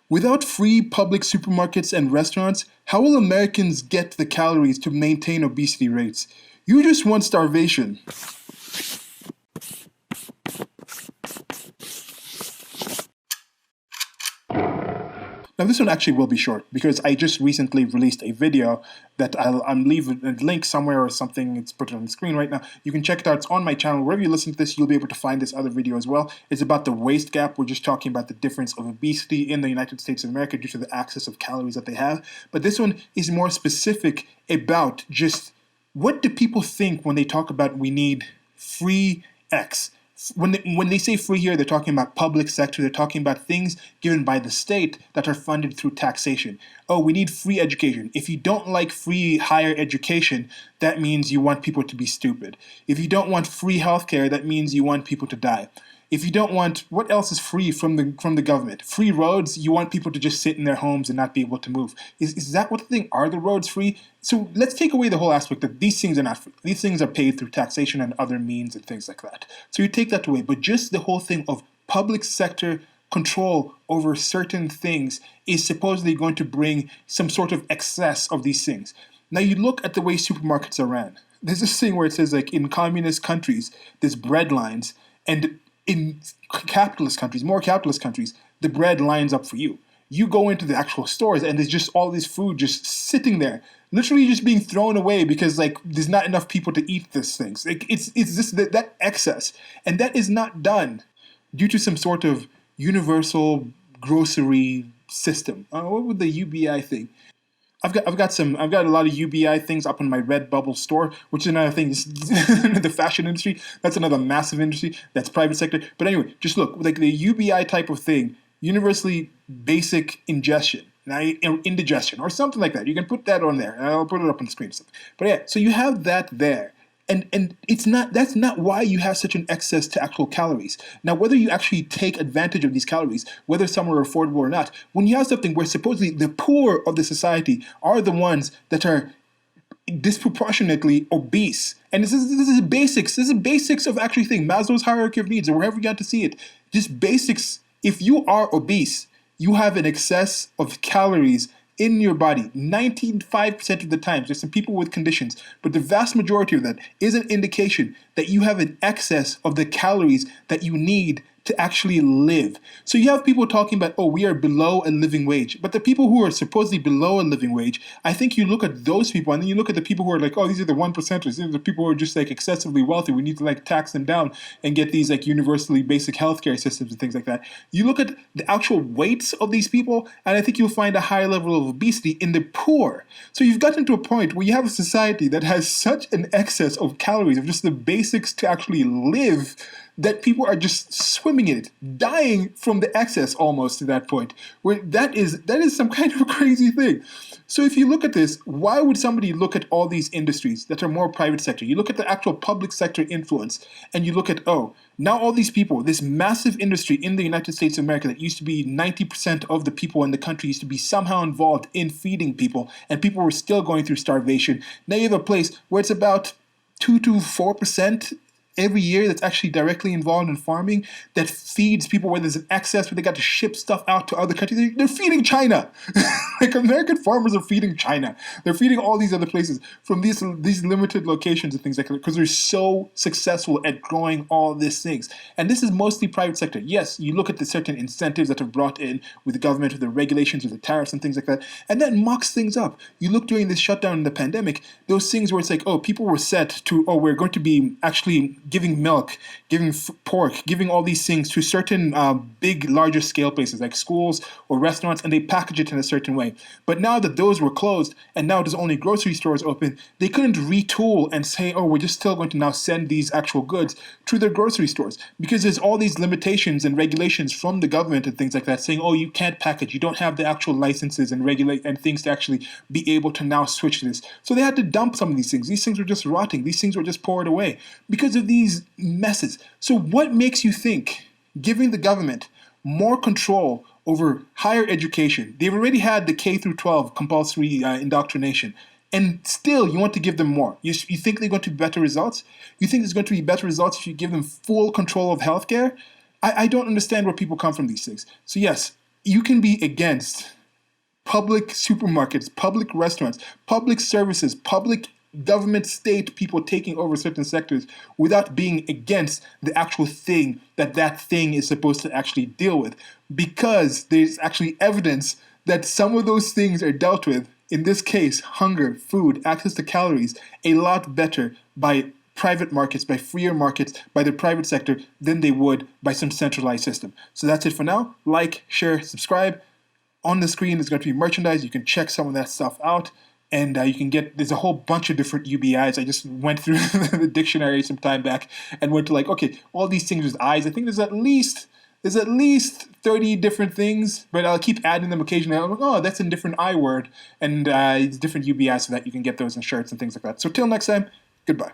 Without free public supermarkets and restaurants, how will Americans get the calories to maintain obesity rates? You just want starvation. Now this one actually will be short because I just recently released a video that I'll leave a link somewhere or something. It's put it on the screen right now. You can check it out. It's on my channel. Wherever you listen to this, you'll be able to find this other video as well. It's about the waist gap. We're just talking about the difference of obesity in the United States of America due to the access of calories that they have. But this one is more specific about just what do people think when they talk about we need free X. When they say free here, they're talking about public sector. They're talking about things given by the state that are funded through taxation. Oh, we need free education. If you don't like free higher education, that means you want people to be stupid. If you don't want free healthcare, that means you want people to die. If you don't want, what else is free from the government? Free roads, you want people to just sit in their homes and not be able to move. Is that what the thing? Are the roads free? So let's take away the whole aspect that these things are not free. These things are paid through taxation and other means and things like that. So you take that away. But just the whole thing of public sector control over certain things is supposedly going to bring some sort of excess of these things. Now you look at the way supermarkets are ran. There's this thing where it says like in communist countries, there's bread lines, and in capitalist countries, more capitalist countries, the bread lines up for you. You go into the actual stores and there's just all this food just sitting there, literally just being thrown away because like there's not enough people to eat these things. Like it's just that excess, and that is not done due to some sort of universal grocery system. What would the UBI thing? I've got a lot of UBI things up in my Redbubble store, which is another thing. The fashion industry, that's another massive industry. That's private sector. But anyway, just look, like the UBI type of thing, universally basic ingestion, indigestion, or something like that. You can put that on there. I'll put it up on the screen. But yeah, so you have that there. And that's not why you have such an excess to actual calories. Now, whether you actually take advantage of these calories, whether some are affordable or not, when you have something where supposedly the poor of the society are the ones that are disproportionately obese, and this is basics. This is basics of actually thing. Maslow's hierarchy of needs, or wherever you got to see it. Just basics. If you are obese, you have an excess of calories in your body 95% of the time. There's some people with conditions, but the vast majority of that is an indication that you have an excess of the calories that you need to actually live. So you have people talking about, oh, we are below a living wage. But the people who are supposedly below a living wage, I think you look at those people and then you look at the people who are like, oh, these are the 1%ers. These are the people who are just like excessively wealthy. We need to like tax them down and get these like universally basic healthcare systems and things like that. You look at the actual weights of these people, and I think you'll find a higher level of obesity in the poor. So you've gotten to a point where you have a society that has such an excess of calories, of just the basics to actually live, that people are just swimming in it, dying from the excess almost to that point, where that is some kind of a crazy thing. So if you look at this, why would somebody look at all these industries that are more private sector? You look at the actual public sector influence, and you look at, oh, now all these people, this massive industry in the United States of America that used to be 90% of the people in the country used to be somehow involved in feeding people, and people were still going through starvation. Now you have a place where it's about 2 to 4% every year that's actually directly involved in farming, that feeds people where there's an excess, where they got to ship stuff out to other countries. They're feeding China. Like American farmers are feeding China. They're feeding all these other places from these limited locations and things like that because they're so successful at growing all these things. And this is mostly private sector. Yes, you look at the certain incentives that are brought in with the government, with the regulations, with the tariffs and things like that, and that mucks things up. You look during this shutdown in the pandemic, those things where it's like, oh, people were set to, oh, we're going to be actually giving milk, giving pork, giving all these things to certain big, larger scale places like schools or restaurants, and they package it in a certain way. But now that those were closed and now there's only grocery stores open, they couldn't retool and say, oh, we're just still going to now send these actual goods to their grocery stores, because there's all these limitations and regulations from the government and things like that saying, oh, you can't package, you don't have the actual licenses and regulate and things to actually be able to now switch to this. So they had to dump some of these things. These things were just rotting. These things were just poured away because of these messes. So what makes you think giving the government more control over higher education? They've already had the K through 12 compulsory indoctrination, and still you want to give them more. You think they're going to be better results? You think there's going to be better results if you give them full control of healthcare? I don't understand where people come from these things. So yes, you can be against public supermarkets, public restaurants, public services, public government, state people taking over certain sectors without being against the actual thing that thing is supposed to actually deal with. Because there's actually evidence that some of those things are dealt with, in this case, hunger, food, access to calories, a lot better by private markets, by freer markets, by the private sector than they would by some centralized system. So that's it for now. Like, share, subscribe. On the screen is going to be merchandise. You can check some of that stuff out. And you can get, there's a whole bunch of different UBIs. I just went through the dictionary some time back and went to like, okay, all these things with I's. I think there's at least 30 different things, but I'll keep adding them occasionally. I'm like, oh, that's a different I word. And it's different UBIs so that you can get those in shirts and things like that. So till next time, goodbye.